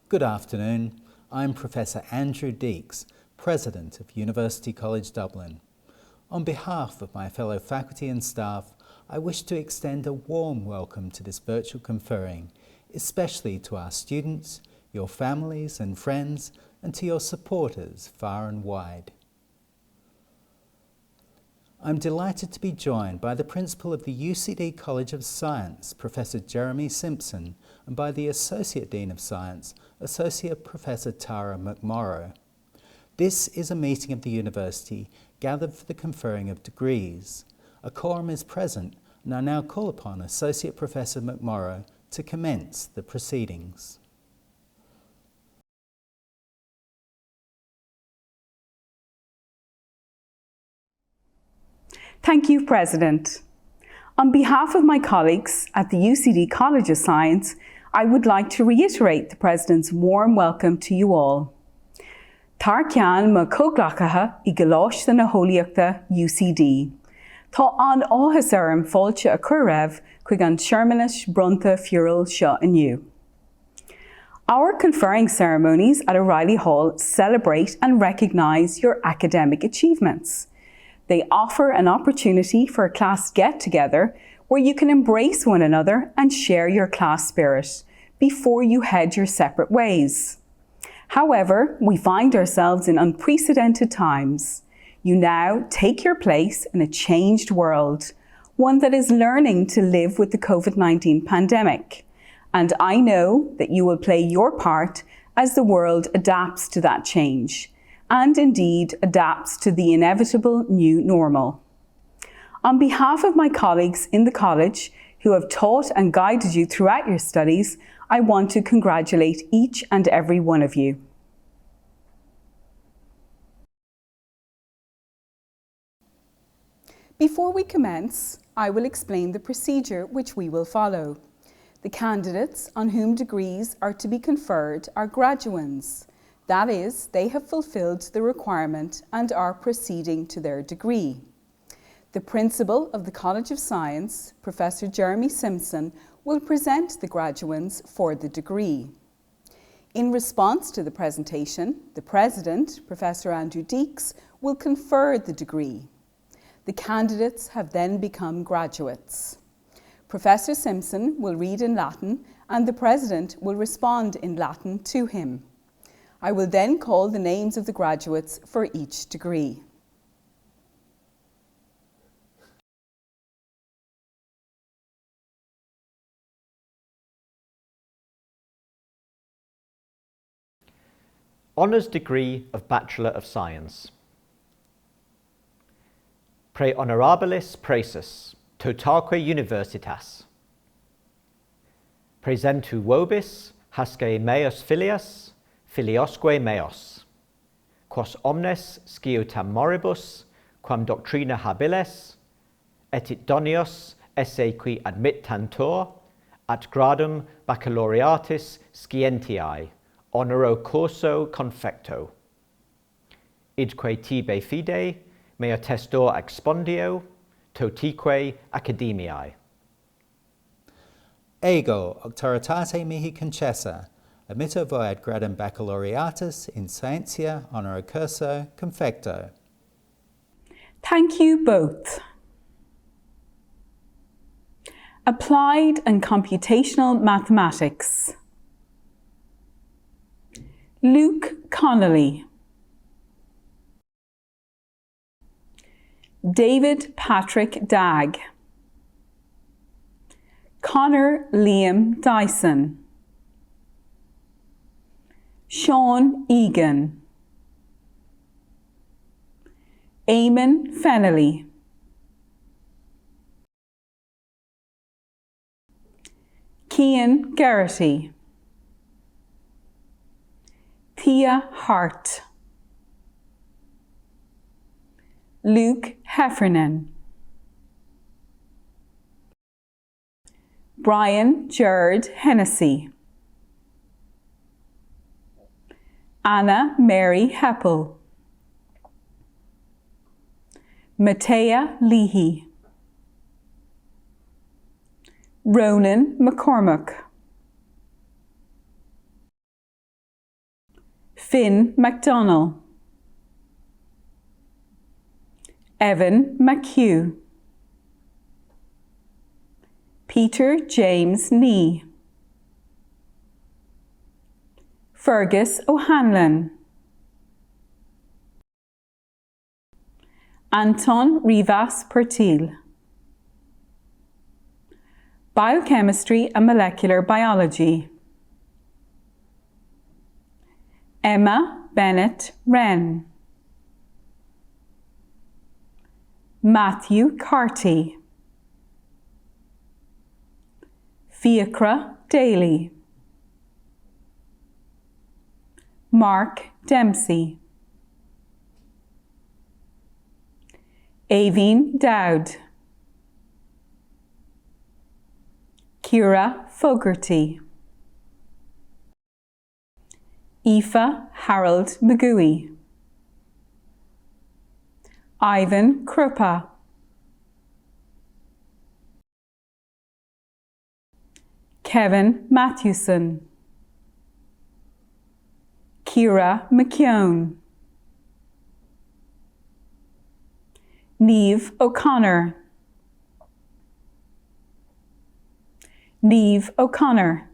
Good afternoon. I'm Professor Andrew Deeks, President of University College Dublin. On behalf of my fellow faculty and staff, I wish to extend a warm welcome to this virtual conferring, especially to our students, your families and friends, and to your supporters far and wide. I'm delighted to be joined by the Principal of the UCD College of Science, Professor Jeremy Simpson, and by the Associate Dean of Science, Associate Professor Tara McMorrow. This is a meeting of the University gathered for the conferring of degrees. A quorum is present, and I now call upon Associate Professor McMorrow to commence the proceedings. Thank you, President. On behalf of my colleagues at the UCD College of Science, I would like to reiterate the President's warm welcome to you all. Tar ceann mo cóglacatha I gcoláiste na hÓlaíochta UCD. Tá an áthas orm fáilte a chur raibh chuig an seirmeanais bronnta fiúil seo inniu. Our conferring ceremonies at O'Reilly Hall celebrate and recognise your academic achievements. They offer an opportunity for a class get-together where you can embrace one another and share your class spirit before you head your separate ways. However, we find ourselves in unprecedented times. You now take your place in a changed world, one that is learning to live with the COVID-19 pandemic. And I know that you will play your part as the world adapts to that change, and indeed adapts to the inevitable new normal. On behalf of my colleagues in the college who have taught and guided you throughout your studies, I want to congratulate each and every one of you. Before we commence, I will explain the procedure which we will follow. The candidates on whom degrees are to be conferred are graduands. That is, they have fulfilled the requirement and are proceeding to their degree. The Principal of the College of Science, Professor Jeremy Simpson, will present the graduands for the degree. In response to the presentation, the President, Professor Andrew Deeks, will confer the degree. The candidates have then become graduates. Professor Simpson will read in Latin and the President will respond in Latin to him. I will then call the names of the graduates for each degree. Honours Degree of Bachelor of Science. Pre honorabilis praesus, totaque universitas. Presentu vobis, hasce meos filias, filiosque meos, quos omnes sciotam moribus, quam doctrina habiles, et idonios esse qui admittantur, at gradum baccalaureatis scientiae, honoro curso confecto. Idque tibi fide, mea testor expondio, totique academiae. Ego auctoritate mihi concessa, admitto voi ad gradum baccalaureatus in scientia honoro curso confecto. Thank you both. Applied and Computational Mathematics. Luke Connolly. David Patrick Dagg. Connor Liam Dyson. Sean Egan. Eamon Fennelly. Cian Geraghty. Thea Hart. Luke Heffernan. Brian Gerard Hennessy. Anna Mary Heppel. Matea Leahy. Ronan McCormack. Finn MacDonald, Evan McHugh, Peter James Nee, Fergus O'Hanlon, Anton Rivas Pertil, Biochemistry and Molecular Biology, Emma Bennett Wren, Matthew Carty, Fiacra Daly, Mark Dempsey, Aveen Dowd, Kira Fogarty, Aoife Harold McGooey, Ivan Krupa, Kevin Mathewson, Kira McKeown, Niamh O'Connor, Niamh O'Connor,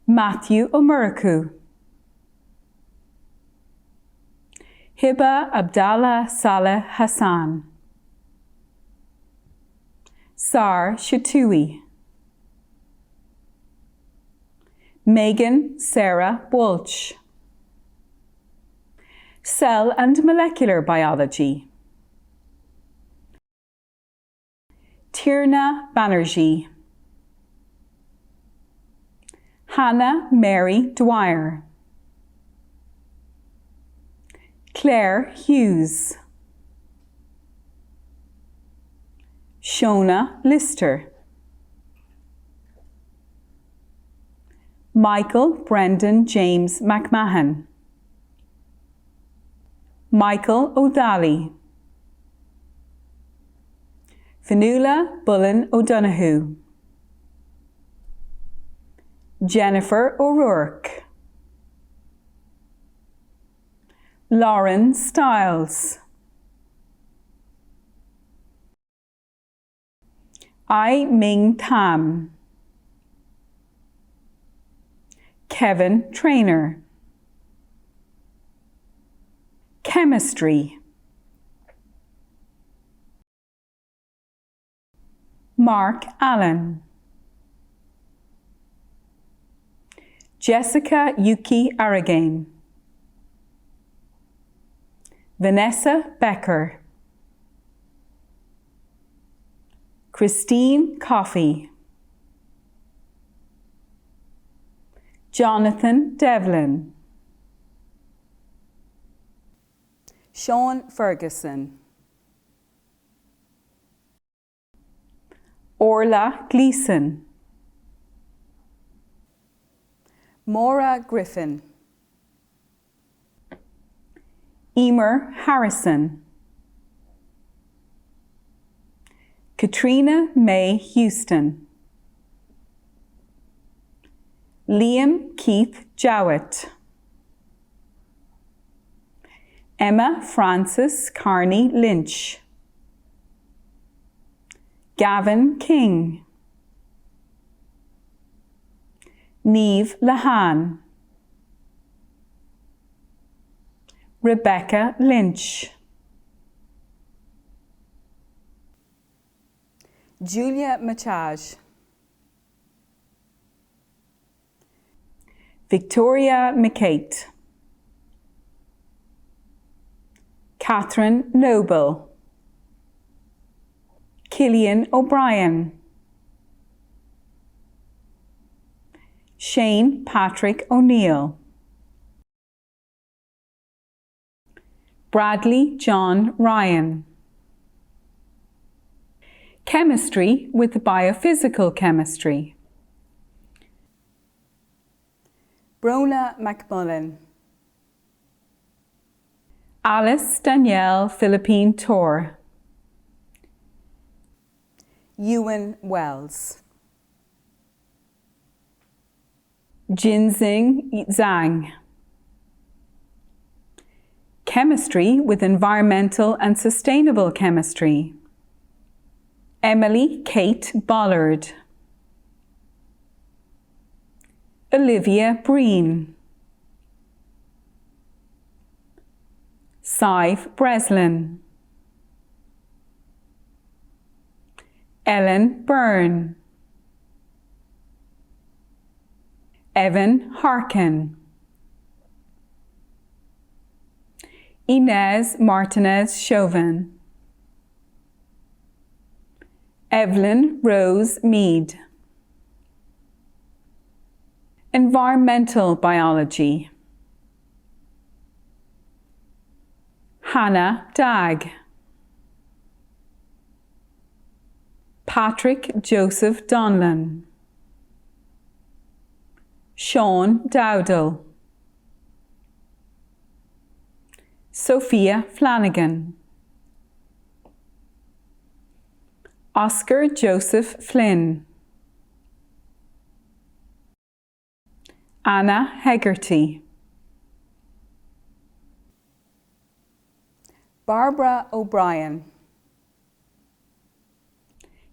Matthew O'Muraku, Hiba Abdallah Saleh Hassan, Sar Shatui, Megan Sarah Walsh, Cell and Molecular Biology, Tirna Banerjee, Hannah Mary Dwyer, Claire Hughes, Shona Lister, Michael Brendan James McMahon, Michael O'Daly, Fionnuala Bullen O'Donoghue, Jennifer O'Rourke, Lauren Stiles, Ai Ming Tam, Kevin Traynor, Chemistry, Mark Allen, Jessica Yuki Aragain, Vanessa Becker, Christine Coffey, Jonathan Devlin, Sean Ferguson, Orla Gleeson, Maura Griffin, Emer Harrison, Katrina May Houston, Liam Keith Jowett, Emma Frances Carney Lynch, Gavin King, Niamh Lahan, Rebecca Lynch, Julia Machaj, Victoria McCate, Catherine Noble, Killian O'Brien, Shane Patrick O'Neill, Bradley John Ryan, Chemistry with Biophysical Chemistry, Brona McMullen, Alice Danielle Philippine Tor, Ewan Wells, Jinxing Zhang. Chemistry with Environmental and Sustainable Chemistry. Emily Kate Bollard. Olivia Breen. Sive Breslin. Ellen Byrne. Evan Harkin. Inez Martinez Chauvin. Evelyn Rose Mead. Environmental Biology. Hannah Dagg. Patrick Joseph Donlan. Sean Dowdall. Sophia Flanagan. Oscar Joseph Flynn. Anna Hegarty. Barbara O'Brien.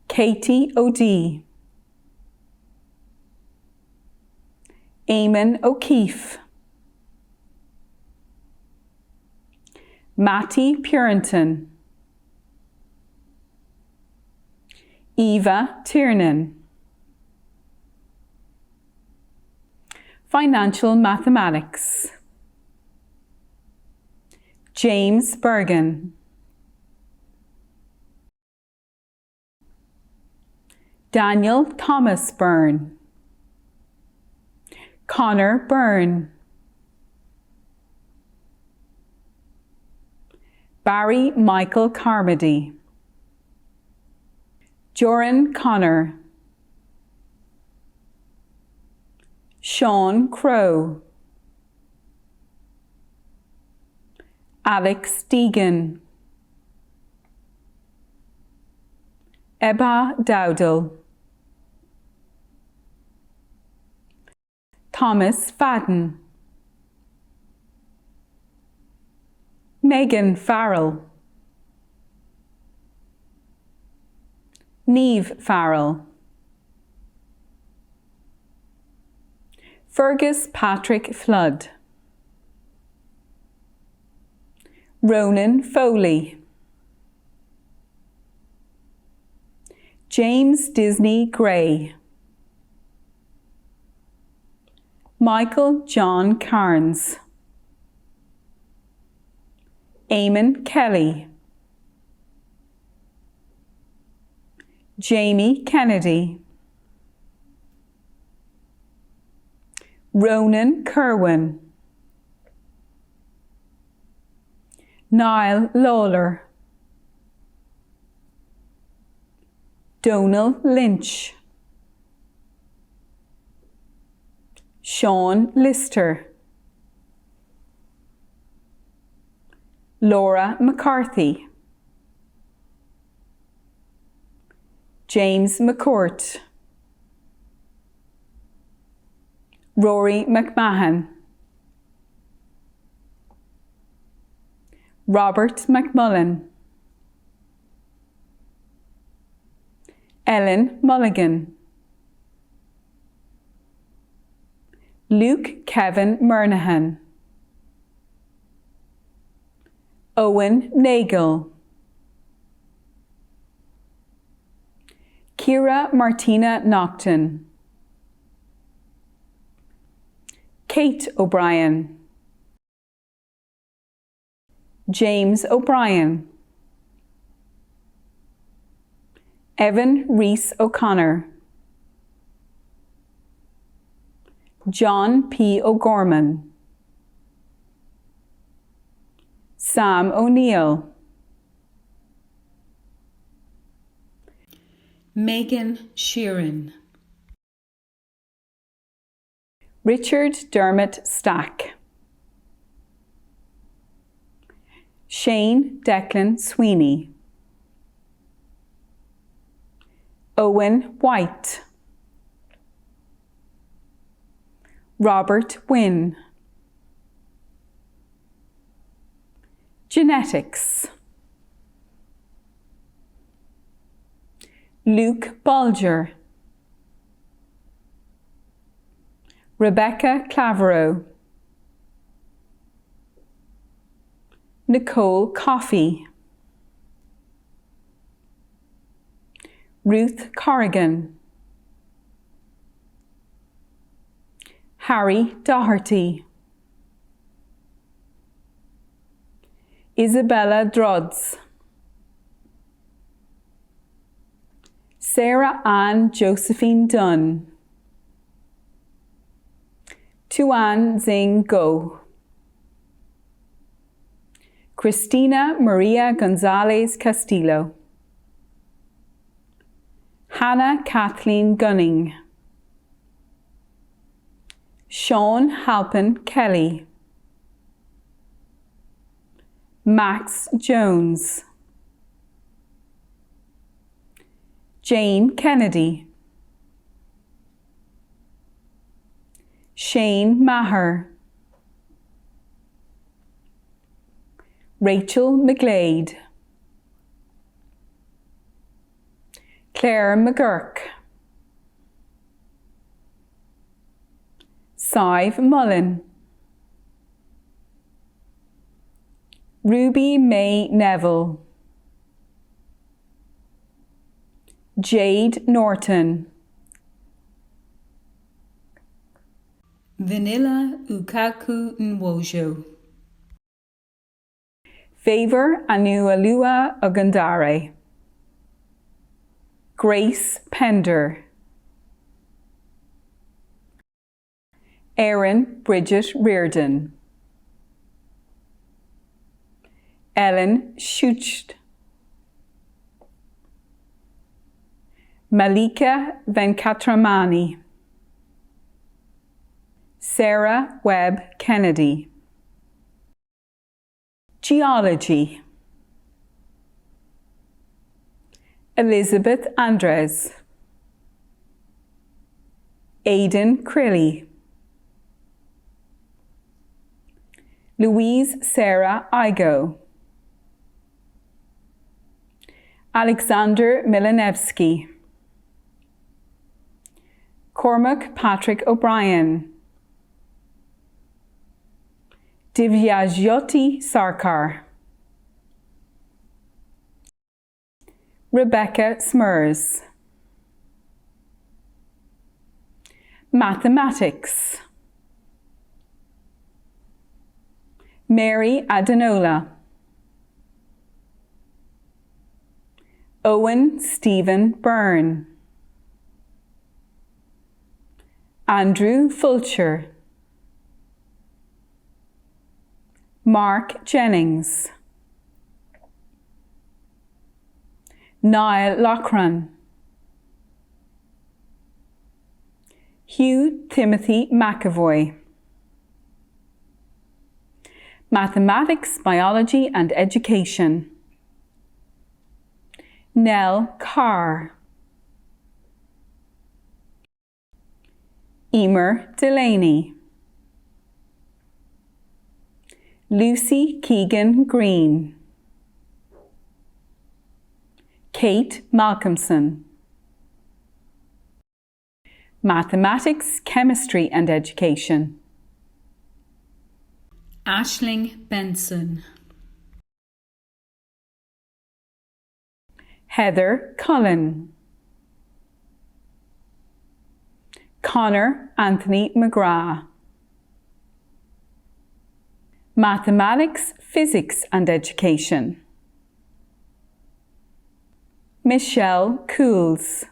Katie O'Dea. Eamon O'Keefe. Matty Purinton. Eva Tiernan. Financial Mathematics. James Bergen. Daniel Thomas Byrne. Connor Byrne. Barry Michael Carmody. Joran Connor. Sean Crow. Alex Deegan. Ebba Dowdall. Thomas Fadden. Megan Farrell. Niamh Farrell. Fergus Patrick Flood. Ronan Foley. James Disney Gray. Michael John Carnes. Eamon Kelly. Jamie Kennedy. Ronan Kerwin. Niall Lawler. Donal Lynch. Sean Lister. Laura McCarthy. James McCourt. Rory McMahon. Robert McMullen. Ellen Mulligan. Luke Kevin Murnahan. Owen Nagel. Kira Martina Nocton. Kate O'Brien. James O'Brien. Evan Rees O'Connor. John P. O'Gorman. Sam O'Neill. Megan Sheeran. Richard Dermot Stack. Shane Declan Sweeney. Owen White. Robert Wynne. Genetics. Luke Bolger. Rebecca Claverow. Nicole Coffey. Ruth Corrigan. Harry Doherty. Isabella Drodds. Sarah Ann Josephine Dunn. Tuan Xing Go. Cristina Maria Gonzalez Castillo. Hannah Kathleen Gunning. Sean Halpin Kelly. Max Jones. Jane Kennedy. Shane Maher. Rachel McGlade. Claire McGurk. Sive Mullen. Ruby May Neville. Jade Norton. Vanilla Ukaku Nwojo. Favor Anualua Ogundare. Grace Pender. Erin Bridget Reardon. Ellen Schucht. Malika Venkatramani. Sarah Webb Kennedy. Geology. Elizabeth Andres. Aidan Crilly. Louise Sarah Igo. Alexander Milanevsky. Cormac Patrick O'Brien. Divyajyoti Sarkar. Rebecca Smurs. Mathematics. Mary Adenola. Owen Stephen Byrne. Andrew Fulcher. Mark Jennings. Niall Loughran. Hugh Timothy McAvoy. Mathematics, Biology and Education. Nell Carr. Emer Delaney. Lucy Keegan Green. Kate Malcolmson. Mathematics, Chemistry and Education. Aisling Benson. Heather Cullen. Connor Anthony McGrath. Mathematics, Physics and Education. Michelle Cools.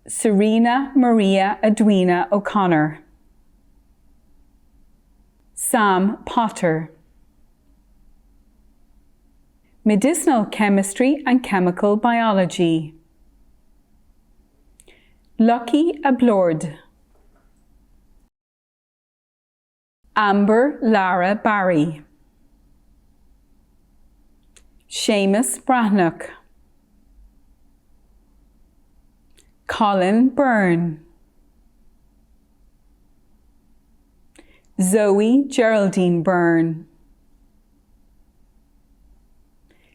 Serena Maria Edwina O'Connor. Sam Potter. Medicinal Chemistry and Chemical Biology. Lucky Ablord. Amber Lara Barry. Seamus Brahnock. Colin Byrne. Zoe Geraldine Byrne,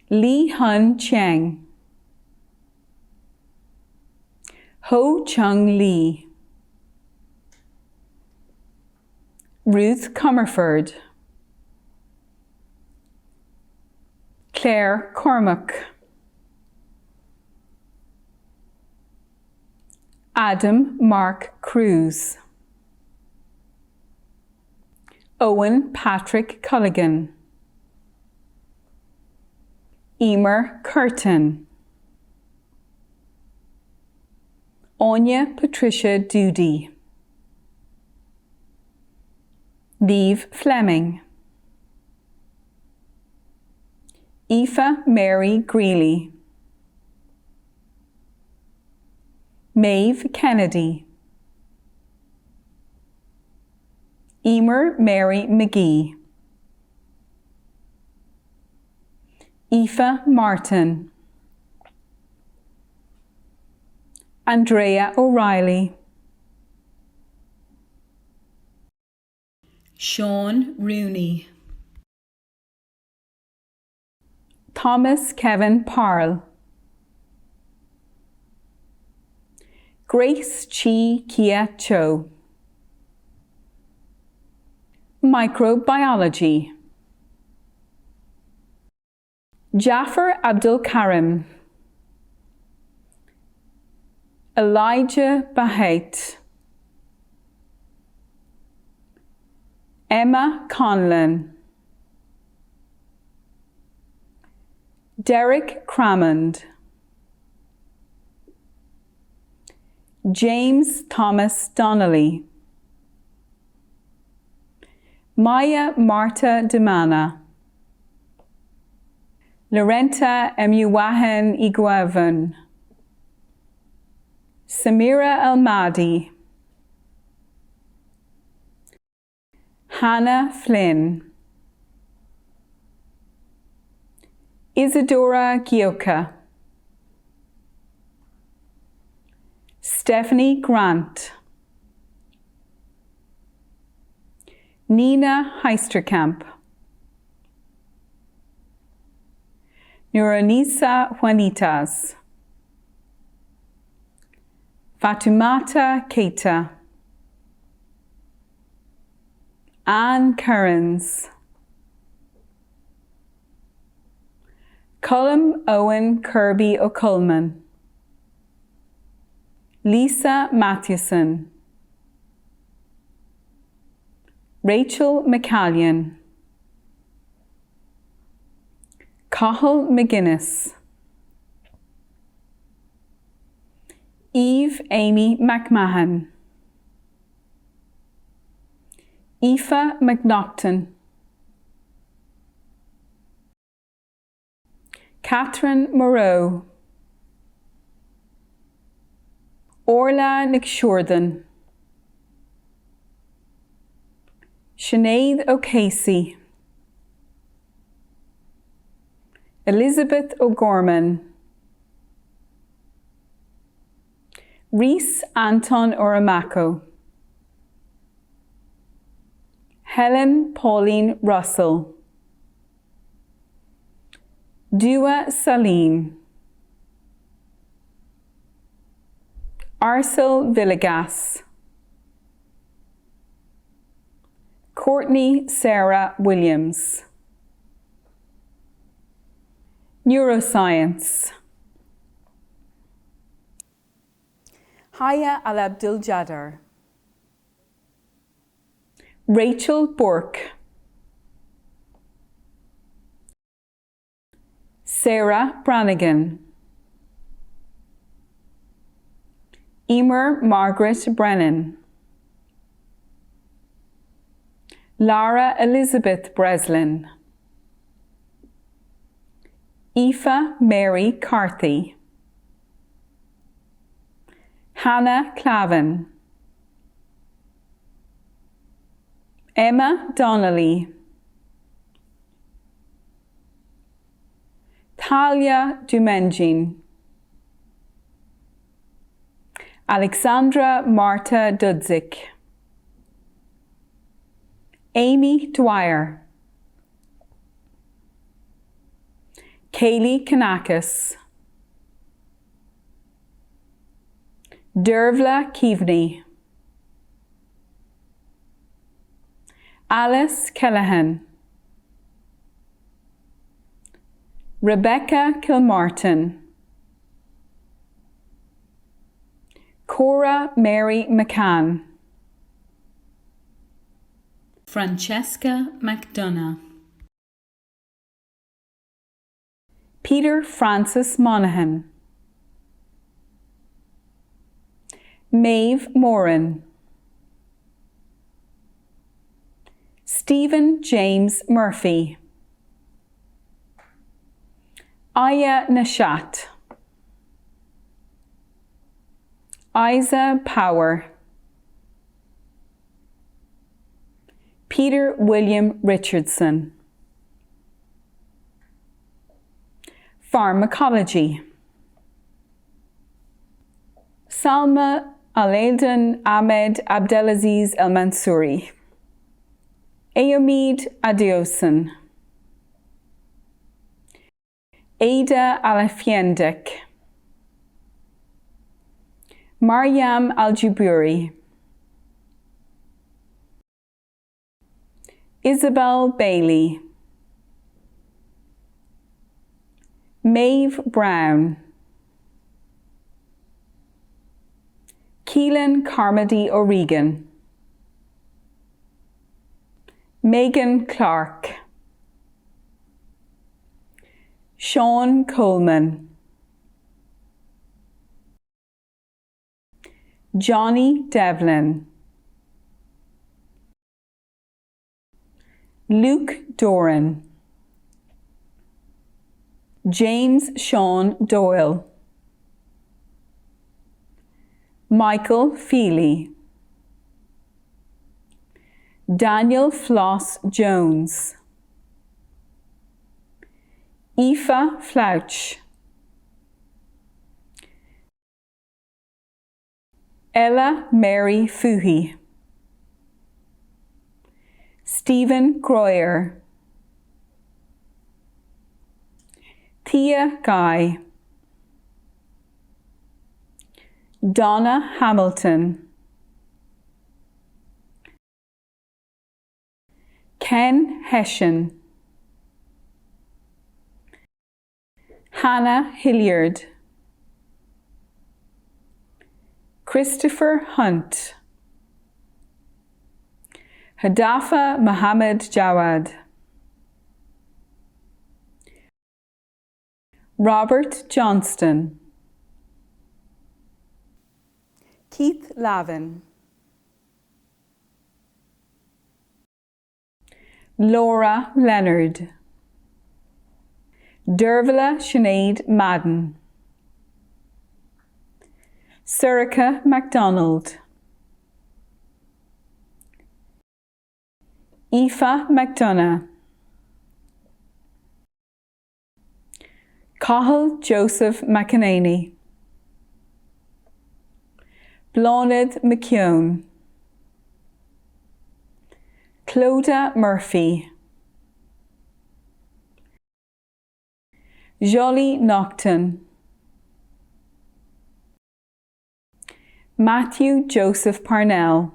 Li Hun Cheng, Ho Chung Lee, Ruth Comerford, Claire Cormack, Adam Mark Cruz, Owen Patrick Culligan, Emer Curtin, Anya Patricia Doody, Neve Fleming, Aoife Mary Greeley, Maeve Kennedy, Emer Mary McGee, Aoife Martin, Andrea O'Reilly, Sean Rooney, Thomas Kevin Parle, Grace Chi Kia Cho, Microbiology, Jafar Abdul Karim, Elijah Bahait, Emma Conlon, Derek Cramond, James Thomas Donnelly, Maya Marta Demana, Lorenta Emuwahen Iguavan, Samira El-Mahdi, Hannah Flynn, Isadora Gioka, Stephanie Grant, Nina Heisterkamp, Nuranisa Juanitas, Fatumata Keita, Anne Currens, Cullum Owen Kirby O'Culman, Lisa Mathewson, Rachel McCallion, Cathal McGuinness, Eve Amy McMahon, Aoife McNaughton, Catherine Moreau, Orla McShordan, Sinead O'Casey, Elizabeth O'Gorman, Rhys Anton Oramako, Helen Pauline Russell, Dua Salim, Arcel Villegas, Courtney Sarah Williams. Neuroscience. Haya Al-Abdul-Jadar, Rachel Burke, Sarah Brannigan, Emer Margaret Brennan, Lara Elizabeth Breslin, Aoife Mary Carthy, Hannah Clavin, Emma Donnelly, Talia Dumenjin, Alexandra Marta Dudzik, Amy Dwyer, Kaylee Kanakis, Dervla Keaveney, Alice Kellahan, Rebecca Kilmartin, Cora Mary McCann, Francesca McDonough, Peter Francis Monaghan, Maeve Moran, Stephen James Murphy, Aya Nashat, Isa Power, Peter William Richardson. Pharmacology. Salma Al-Aildan Ahmed Abdelaziz El-Mansouri, Aomid Adiosun, Ada Alafiendek, Maryam Al-Juburi, Isabel Bailey, Maeve Brown, Keelan Carmody O'Regan, Megan Clark, Sean Coleman, Johnny Devlin, Luke Doran, James Sean Doyle, Michael Feely, Daniel Floss Jones, Aoife Flouch, Ella Mary Foohey, Stephen Groyer, Thea Guy, Donna Hamilton, Ken Hessian, Hannah Hilliard, Christopher Hunt, Hadafa Mohammed Jawad, Robert Johnston, Keith Lavin, Laura Leonard, Dervla Sinead Madden, Surika MacDonald, Aoife McDonough, Cathal Joseph McEnany, Blonid McKeown, Clodagh Murphy, Jolie Nocton, Matthew Joseph Parnell,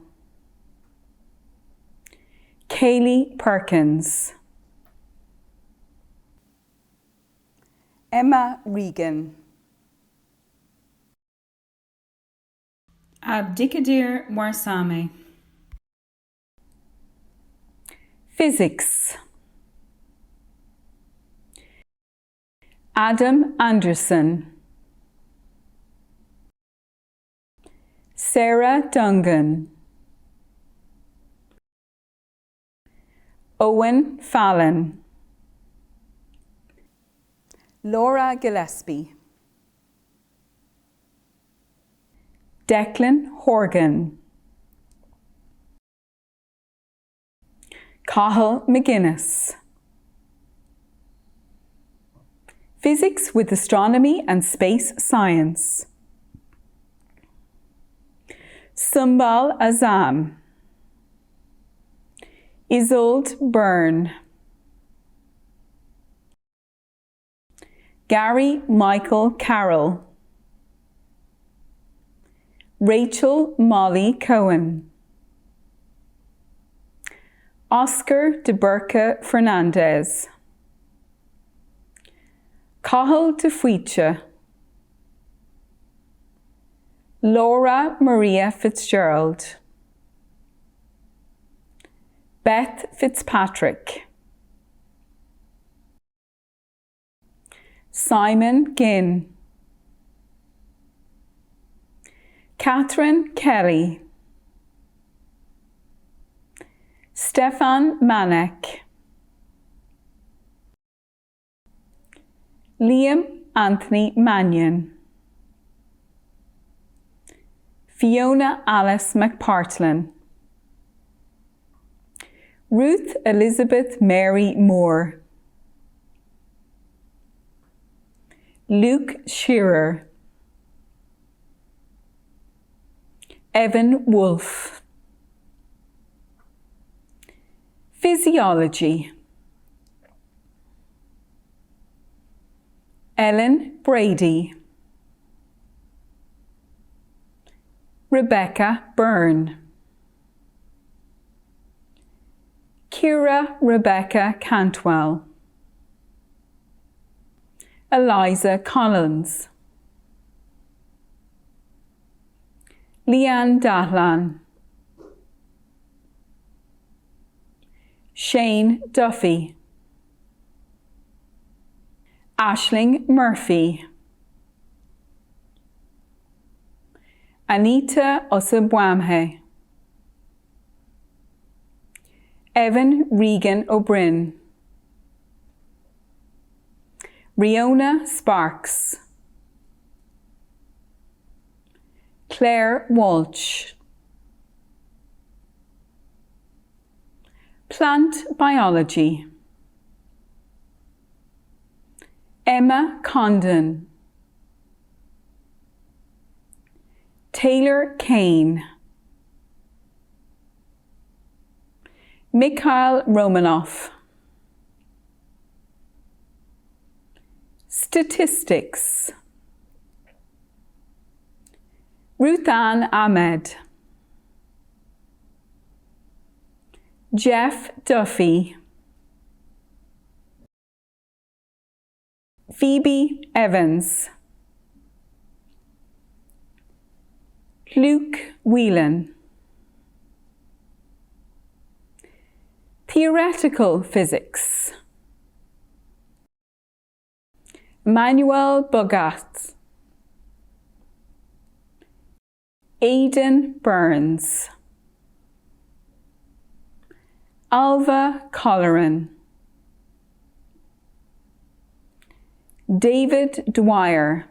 Kaylee Perkins, Emma Regan, Abdikadir Warsame. Physics. Adam Anderson, Sarah Dungan, Owen Fallon, Laura Gillespie, Declan Horgan, Cathal McGuinness. Physics with Astronomy and Space Science. Sumbal Azam, Isolde Byrne, Gary Michael Carroll, Rachel Molly Cohen, Oscar de Burca Fernandez, Cathal de Fuiche, Laura Maria Fitzgerald, Beth Fitzpatrick, Simon Ginn, Catherine Kelly, Stefan Manek, Liam Anthony Mannion, Fiona Alice McPartlin, Ruth Elizabeth Mary Moore, Luke Shearer, Evan Wolfe. Physiology: Ellen Brady, Rebecca Byrne, Kira Rebecca Cantwell, Eliza Collins, Leanne Dahlan, Shane Duffy, Aisling Murphy, Anita Osabwamhe, Evan Regan O'Brien, Riona Sparks, Claire Walsh. Plant biology: Emma Condon, Taylor Kane, Mikhail Romanoff. Statistics: Ruth Ann Ahmed, Jeff Duffy, Phoebe Evans, Luke Whelan. Theoretical physics: Emmanuel Bogat, Aidan Burns, Alva Colleran, David Dwyer,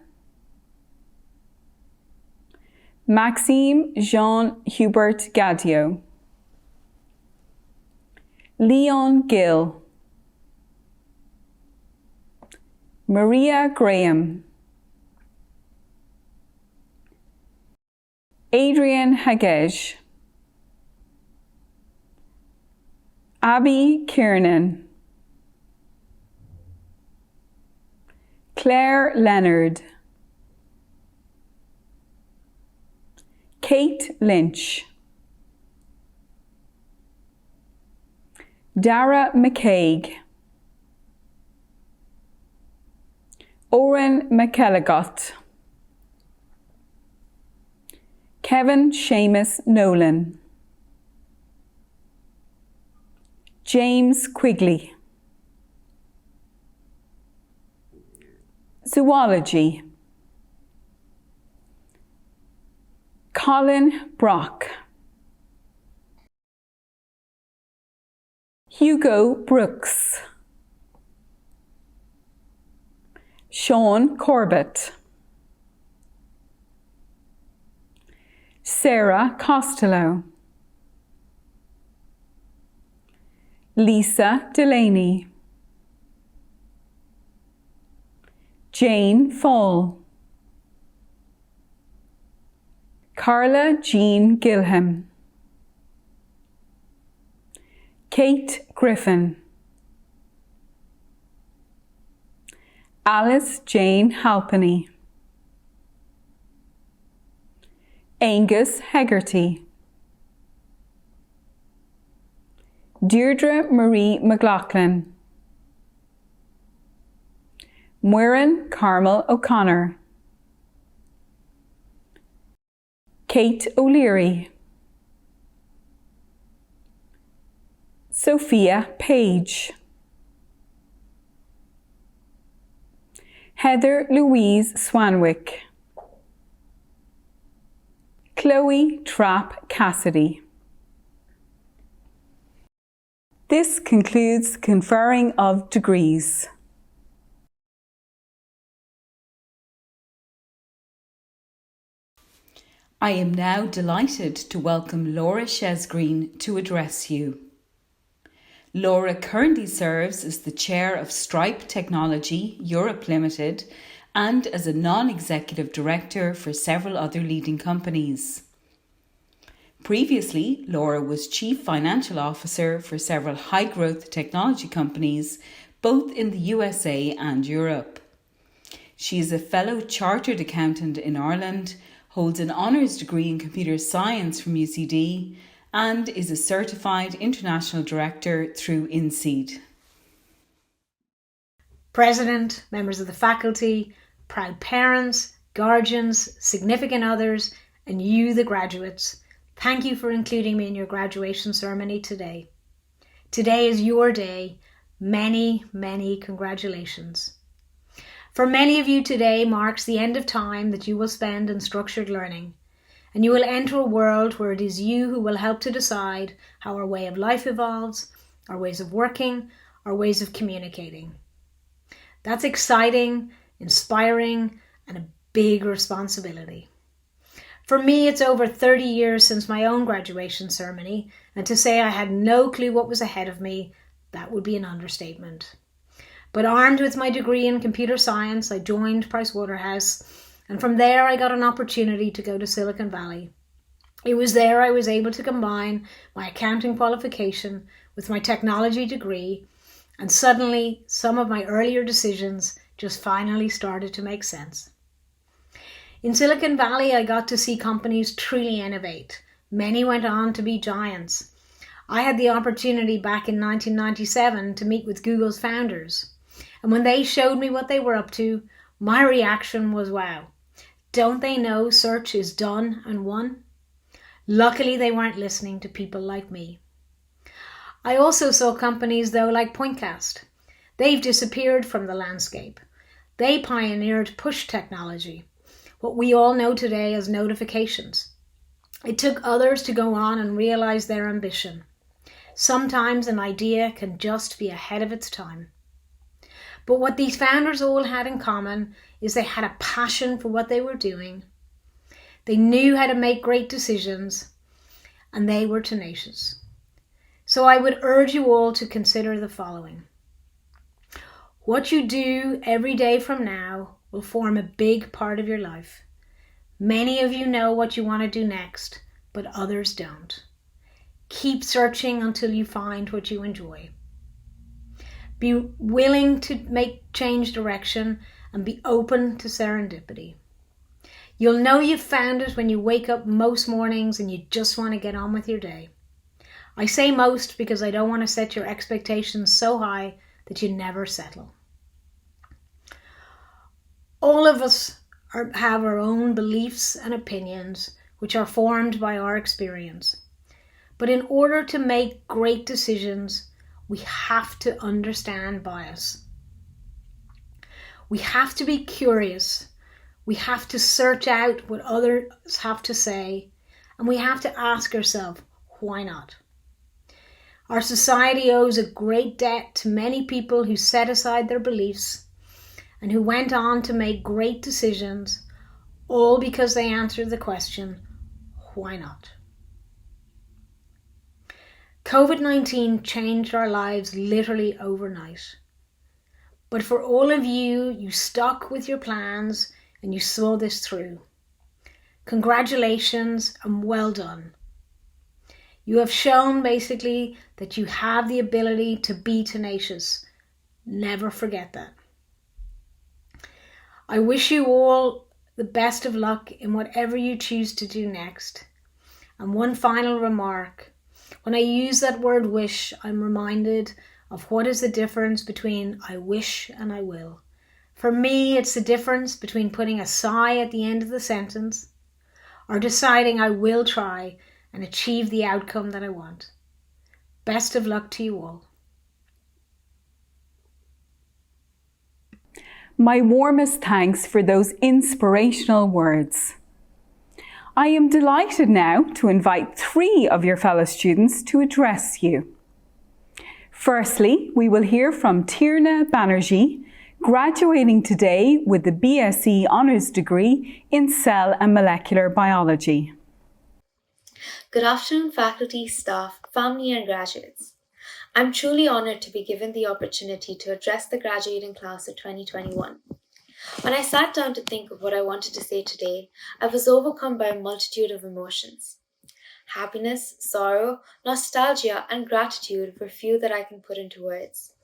Maxime Jean-Hubert Gadio, Leon Gill, Maria Graham, Adrian Hagege, Abby Kiernan, Claire Leonard, Kate Lynch, Dara McCaig, Oren McElligott, Kevin Seamus Nolan, James Quigley. Zoology: Colin Brock, Hugo Brooks, Sean Corbett, Sarah Costello, Lisa Delaney, Jane Fall, Carla Jean Gilham, Kate Griffin, Alice Jane Halpenny, Angus Hegarty, Deirdre Marie McLaughlin, Muireann Carmel O'Connor, Kate O'Leary, Sophia Page, Heather Louise Swanwick, Chloe Trapp Cassidy. This concludes conferring of degrees. I am now delighted to welcome Laura Shesgreen to address you. Laura currently serves as the Chair of Stripe Technology Europe Limited and as a non-executive director for several other leading companies. Previously, Laura was Chief Financial Officer for several high-growth technology companies, both in the USA and Europe. She is a fellow Chartered Accountant in Ireland, holds an honours degree in computer science from UCD, and is a certified international director through INSEAD. President, members of the faculty, proud parents, guardians, significant others, and you, the graduates, thank you for including me in your graduation ceremony today. Today is your day. Many, many congratulations. For many of you, today marks the end of time that you will spend in structured learning, and you will enter a world where it is you who will help to decide how our way of life evolves, our ways of working, our ways of communicating. That's exciting, inspiring, and a big responsibility. For me, it's over 30 years since my own graduation ceremony, and to say I had no clue what was ahead of me, that would be an understatement. But armed with my degree in computer science, I joined Pricewaterhouse, and from there I got an opportunity to go to Silicon Valley. It was there I was able to combine my accounting qualification with my technology degree, and suddenly some of my earlier decisions just finally started to make sense. In Silicon Valley, I got to see companies truly innovate. Many went on to be giants. I had the opportunity back in 1997 to meet with Google's founders. And when they showed me what they were up to, my reaction was, wow, don't they know search is done and won? Luckily, they weren't listening to people like me. I also saw companies, though, like Pointcast. They've disappeared from the landscape. They pioneered push technology, what we all know today as notifications. It took others to go on and realize their ambition. Sometimes an idea can just be ahead of its time. But what these founders all had in common is they had a passion for what they were doing. They knew how to make great decisions, and they were tenacious. So I would urge you all to consider the following. What you do every day from now will form a big part of your life. Many of you know what you want to do next, but others don't. Keep searching until you find what you enjoy. Be willing to change direction and be open to serendipity. You'll know you've found it when you wake up most mornings and you just want to get on with your day. I say most because I don't want to set your expectations so high that you never settle. All of us have our own beliefs and opinions which are formed by our experience. But in order to make great decisions, we have to understand bias. We have to be curious. We have to search out what others have to say, and we have to ask ourselves, why not? Our society owes a great debt to many people who set aside their beliefs and who went on to make great decisions, all because they answered the question, why not? COVID-19 changed our lives literally overnight. But for all of you, you stuck with your plans and you saw this through. Congratulations and well done. You have shown basically that you have the ability to be tenacious. Never forget that. I wish you all the best of luck in whatever you choose to do next. And one final remark. When I use that word wish, I'm reminded of what is the difference between I wish and I will. For me, it's the difference between putting a sigh at the end of the sentence or deciding I will try and achieve the outcome that I want. Best of luck to you all. My warmest thanks for those inspirational words. I am delighted now to invite 3 of your fellow students to address you. Firstly, we will hear from Tierna Banerjee, graduating today with the BSc Honours degree in Cell and Molecular Biology. Good afternoon, faculty, staff, family and graduates. I'm truly honoured to be given the opportunity to address the graduating class of 2021. When I sat down to think of what I wanted to say today, I was overcome by a multitude of emotions. Happiness, sorrow, nostalgia and gratitude were few that I can put into words.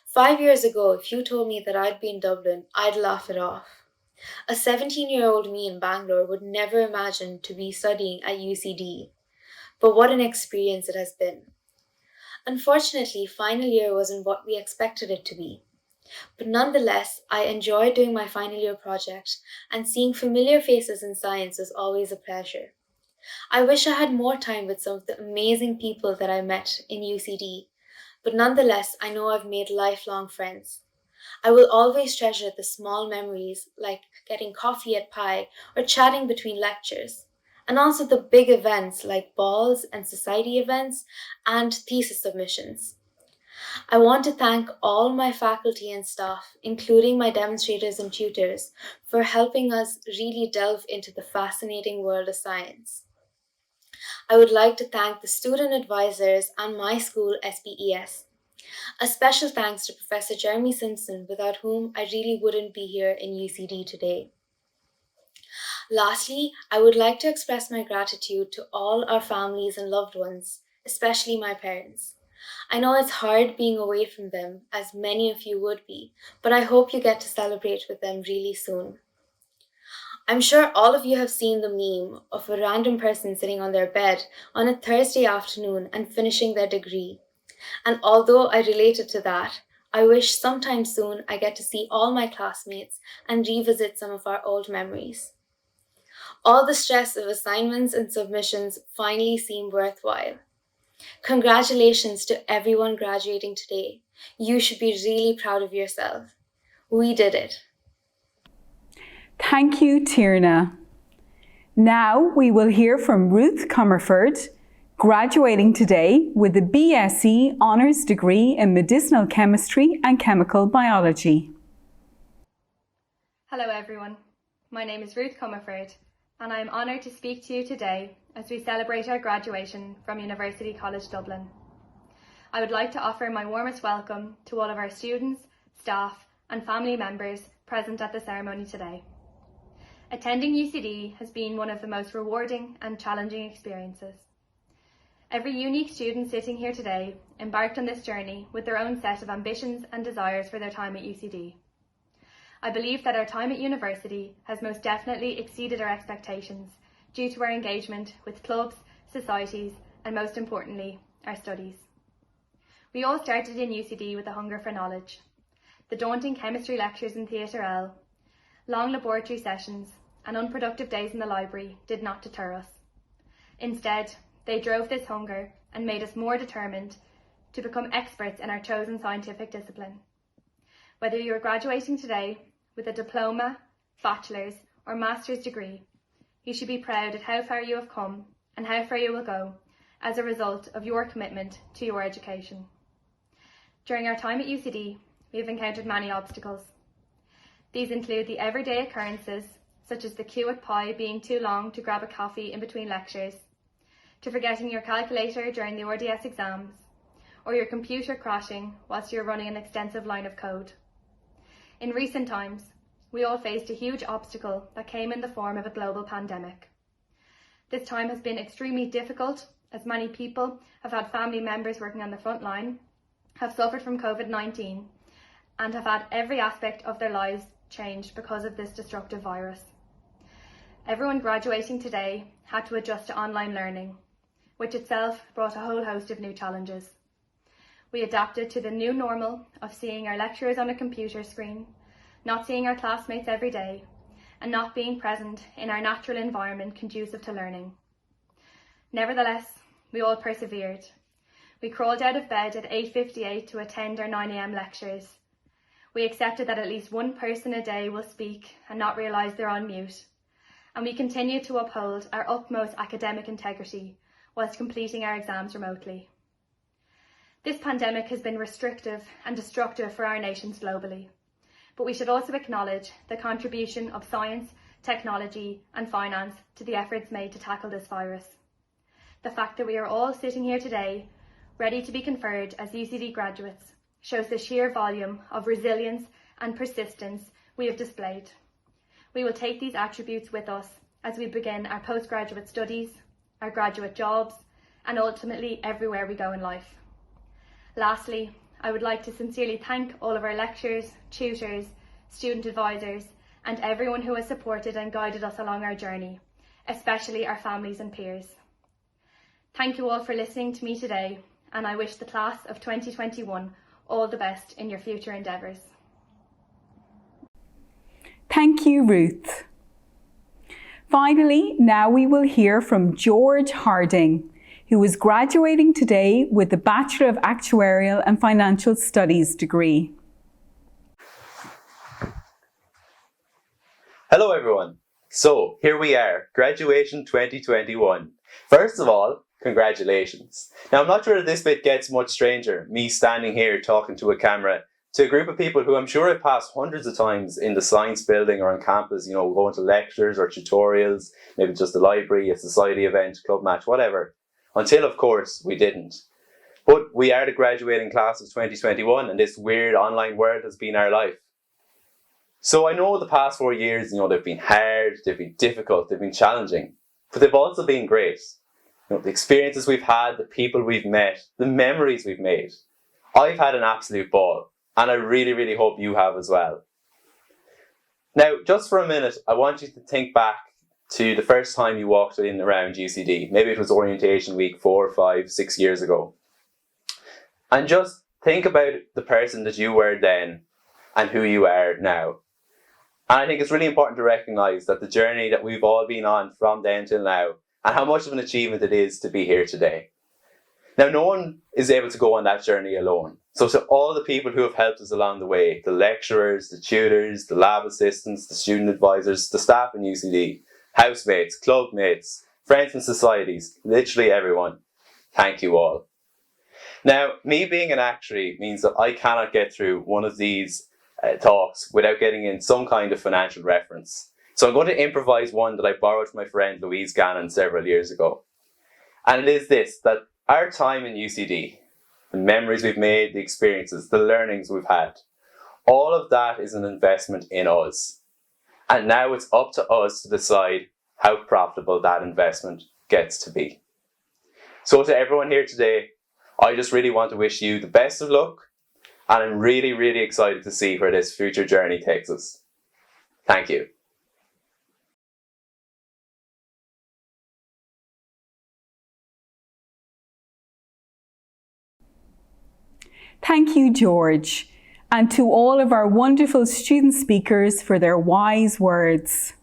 5 years ago, if you told me that I'd be in Dublin, I'd laugh it off. A 17-year-old me in Bangalore would never imagine to be studying at UCD. But what an experience it has been. Unfortunately, final year wasn't what we expected it to be. But nonetheless, I enjoyed doing my final year project, and seeing familiar faces in science was always a pleasure. I wish I had more time with some of the amazing people that I met in UCD, but nonetheless, I know I've made lifelong friends. I will always treasure the small memories like getting coffee at Pi or chatting between lectures, and also the big events like balls and society events and thesis submissions. I want to thank all my faculty and staff, including my demonstrators and tutors, for helping us really delve into the fascinating world of science. I would like to thank the student advisors and my school SPES. A special thanks to Professor Jeremy Simpson, without whom I really wouldn't be here in UCD today. Lastly, I would like to express my gratitude to all our families and loved ones, especially my parents. I know it's hard being away from them, as many of you would be, but I hope you get to celebrate with them really soon. I'm sure all of you have seen the meme of a random person sitting on their bed on a Thursday afternoon and finishing their degree. And although I related to that, I wish sometime soon I get to see all my classmates and revisit some of our old memories. All the stress of assignments and submissions finally seem worthwhile. Congratulations to everyone graduating today. You should be really proud of yourself. We did it. Thank you, Tierna. Now we will hear from Ruth Comerford, graduating today with the BSc Honours degree in Medicinal Chemistry and Chemical Biology. Hello everyone, my name is Ruth Comerford and I am honoured to speak to you today as we celebrate our graduation from UCD College Dublin. I would like to offer my warmest welcome to all of our students, staff and family members present at the ceremony today. Attending UCD has been one of the most rewarding and challenging experiences. Every unique student sitting here today embarked on this journey with their own set of ambitions and desires for their time at UCD. I believe that our time at university has most definitely exceeded our expectations due to our engagement with clubs, societies, and most importantly, our studies. We all started in UCD with a hunger for knowledge. The daunting chemistry lectures in Theatre L, long laboratory sessions, and unproductive days in the library did not deter us. Instead, they drove this hunger and made us more determined to become experts in our chosen scientific discipline. Whether you are graduating today with a diploma, bachelor's, or master's degree, you should be proud at how far you have come and how far you will go as a result of your commitment to your education. During our time at UCD, we have encountered many obstacles. These include the everyday occurrences, such as the queue at Pi being too long to grab a coffee in between lectures, to forgetting your calculator during the RDS exams, or your computer crashing whilst you're running an extensive line of code. In recent times, we all faced a huge obstacle that came in the form of a global pandemic. This time has been extremely difficult as many people have had family members working on the front line, have suffered from COVID-19, and have had every aspect of their lives changed because of this destructive virus. Everyone graduating today had to adjust to online learning, which itself brought a whole host of new challenges. We adapted to the new normal of seeing our lecturers on a computer screen, not seeing our classmates every day, and not being present in our natural environment conducive to learning. Nevertheless, we all persevered. We crawled out of bed at 8:58 to attend our 9 a.m. lectures. We accepted that at least one person a day will speak and not realise they're on mute. And we continue to uphold our utmost academic integrity whilst completing our exams remotely. This pandemic has been restrictive and destructive for our nations globally, but we should also acknowledge the contribution of science, technology and finance to the efforts made to tackle this virus. The fact that we are all sitting here today, ready to be conferred as UCD graduates, shows the sheer volume of resilience and persistence we have displayed. We will take these attributes with us as we begin our postgraduate studies, our graduate jobs, and ultimately everywhere we go in life. Lastly, I would like to sincerely thank all of our lecturers, tutors, student advisors, and everyone who has supported and guided us along our journey, especially our families and peers. Thank you all for listening to me today, and I wish the class of 2021 all the best in your future endeavours. Thank you, Ruth. Finally, now we will hear from George Harding, who is graduating today with the Bachelor of Actuarial and Financial Studies degree. Hello everyone. So here we are, graduation 2021. First of all, congratulations. Now I'm not sure if this bit gets much stranger, me standing here talking to a camera to a group of people who I'm sure I've passed hundreds of times in the science building or on campus, going to lectures or tutorials, maybe just the library, a society event, club match, whatever. Until, of course, we didn't. But we are the graduating class of 2021 and this weird online world has been our life. So I know the past 4 years, they've been hard, they've been difficult, they've been challenging, but they've also been great. The experiences we've had, the people we've met, the memories we've made. I've had an absolute ball and I really, really hope you have as well. Now, just for a minute, I want you to think back to the first time you walked in around UCD. Maybe it was orientation week 4, 5, 6 years ago. And just think about the person that you were then and who you are now. And I think it's really important to recognise that the journey that we've all been on from then till now and how much of an achievement it is to be here today. Now, no one is able to go on that journey alone. So to all the people who have helped us along the way, the lecturers, the tutors, the lab assistants, the student advisors, the staff in UCD, housemates, club mates, friends and societies, literally everyone. Thank you all. Now, me being an actuary means that I cannot get through one of these talks without getting in some kind of financial reference. So I'm going to improvise one that I borrowed from my friend Louise Gannon several years ago. And it is this, that our time in UCD, the memories we've made, the experiences, the learnings we've had, all of that is an investment in us. And now it's up to us to decide how profitable that investment gets to be. So to everyone here today, I just really want to wish you the best of luck. And I'm really, really excited to see where this future journey takes us. Thank you. Thank you, George, and to all of our wonderful student speakers for their wise words.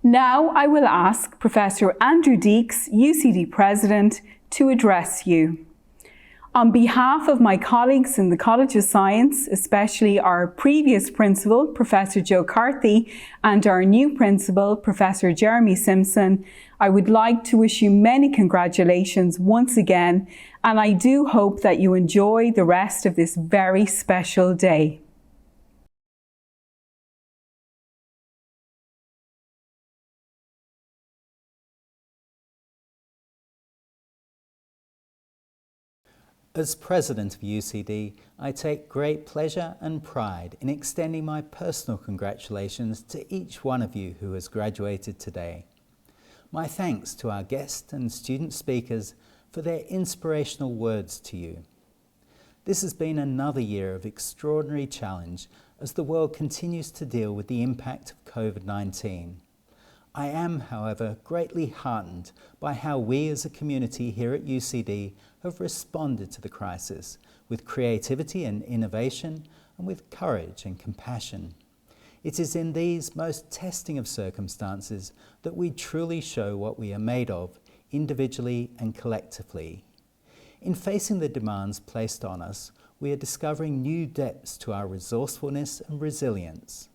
Now I will ask Professor Andrew Deeks, UCD President, to address you. On behalf of my colleagues in the College of Science, especially our previous principal, Professor Joe Carthy, and our new principal, Professor Jeremy Simpson, I would like to wish you many congratulations once again, and I do hope that you enjoy the rest of this very special day. As President of UCD, I take great pleasure and pride in extending my personal congratulations to each one of you who has graduated today. My thanks to our guest and student speakers for their inspirational words to you. This has been another year of extraordinary challenge as the world continues to deal with the impact of COVID-19. I am, however, greatly heartened by how we as a community here at UCD have responded to the crisis with creativity and innovation and with courage and compassion. It is in these most testing of circumstances that we truly show what we are made of, individually and collectively. In facing the demands placed on us, we are discovering new depths to our resourcefulness and resilience.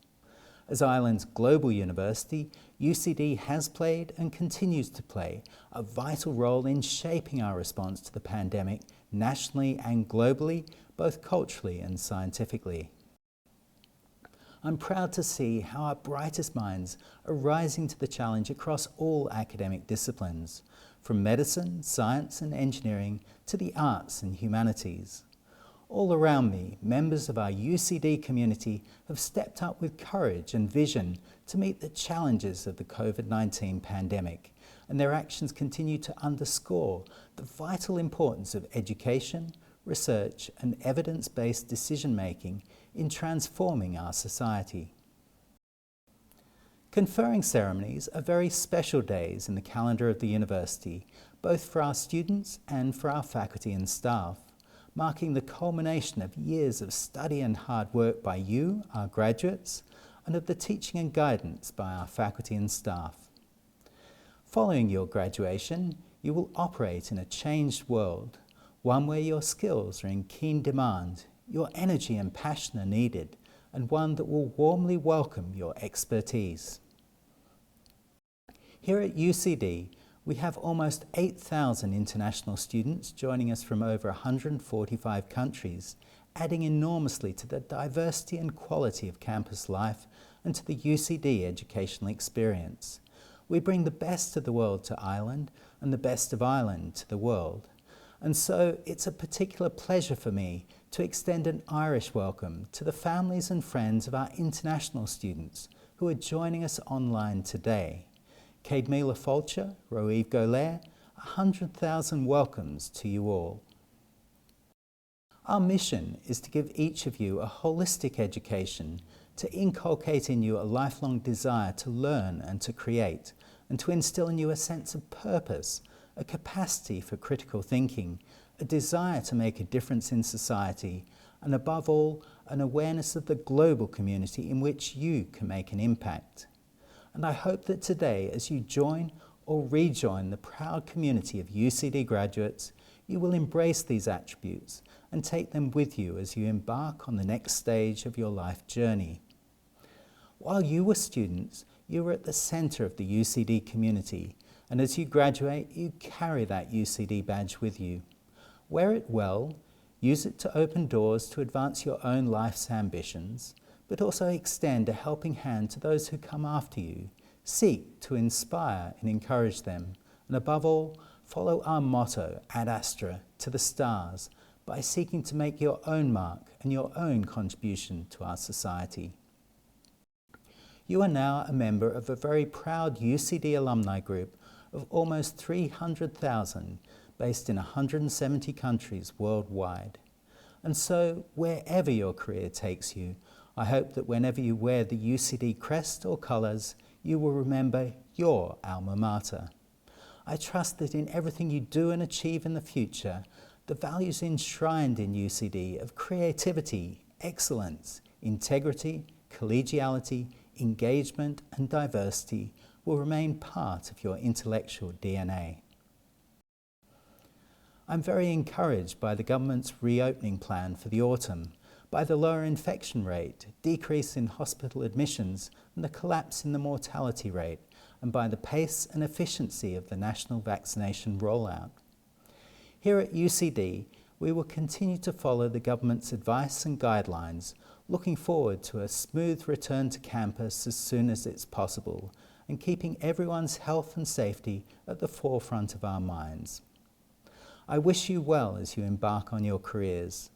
As Ireland's global university, UCD has played and continues to play a vital role in shaping our response to the pandemic nationally and globally, both culturally and scientifically. I'm proud to see how our brightest minds are rising to the challenge across all academic disciplines, from medicine, science and engineering to the arts and humanities. All around me, members of our UCD community have stepped up with courage and vision to meet the challenges of the COVID-19 pandemic, and their actions continue to underscore the vital importance of education, research and evidence-based decision-making in transforming our society. Conferring ceremonies are very special days in the calendar of the university, both for our students and for our faculty and staff, marking the culmination of years of study and hard work by you, our graduates, and of the teaching and guidance by our faculty and staff. Following your graduation, you will operate in a changed world, one where your skills are in keen demand, your energy and passion are needed, and one that will warmly welcome your expertise. Here at UCD, we have almost 8,000 international students joining us from over 145 countries, adding enormously to the diversity and quality of campus life and to the UCD educational experience. We bring the best of the world to Ireland and the best of Ireland to the world. And so it's a particular pleasure for me to extend an Irish welcome to the families and friends of our international students who are joining us online today. Céad Míle Fáilte, Roíomh Golair, 100,000 welcomes to you all. Our mission is to give each of you a holistic education, to inculcate in you a lifelong desire to learn and to create, and to instill in you a sense of purpose, a capacity for critical thinking, a desire to make a difference in society, and above all, an awareness of the global community in which you can make an impact. And I hope that today, as you join or rejoin the proud community of UCD graduates, you will embrace these attributes and take them with you as you embark on the next stage of your life journey. While you were students, you were at the centre of the UCD community, and as you graduate, you carry that UCD badge with you. Wear it well, use it to open doors to advance your own life's ambitions, but also extend a helping hand to those who come after you. Seek to inspire and encourage them, and above all, follow our motto, Ad Astra, to the stars, by seeking to make your own mark and your own contribution to our society. You are now a member of a very proud UCD alumni group of almost 300,000 based in 170 countries worldwide. And so, wherever your career takes you, I hope that whenever you wear the UCD crest or colours, you will remember your alma mater. I trust that in everything you do and achieve in the future, the values enshrined in UCD of creativity, excellence, integrity, collegiality, engagement and diversity will remain part of your intellectual DNA. I'm very encouraged by the government's reopening plan for the autumn, by the lower infection rate, decrease in hospital admissions and the collapse in the mortality rate, and by the pace and efficiency of the national vaccination rollout. Here at UCD, we will continue to follow the government's advice and guidelines, looking forward to a smooth return to campus as soon as it's possible, and keeping everyone's health and safety at the forefront of our minds. I wish you well as you embark on your careers.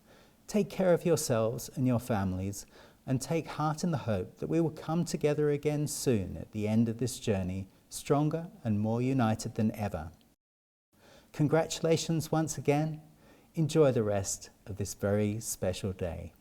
Take care of yourselves and your families, and take heart in the hope that we will come together again soon at the end of this journey stronger and more united than ever. Congratulations once again. Enjoy the rest of this very special day.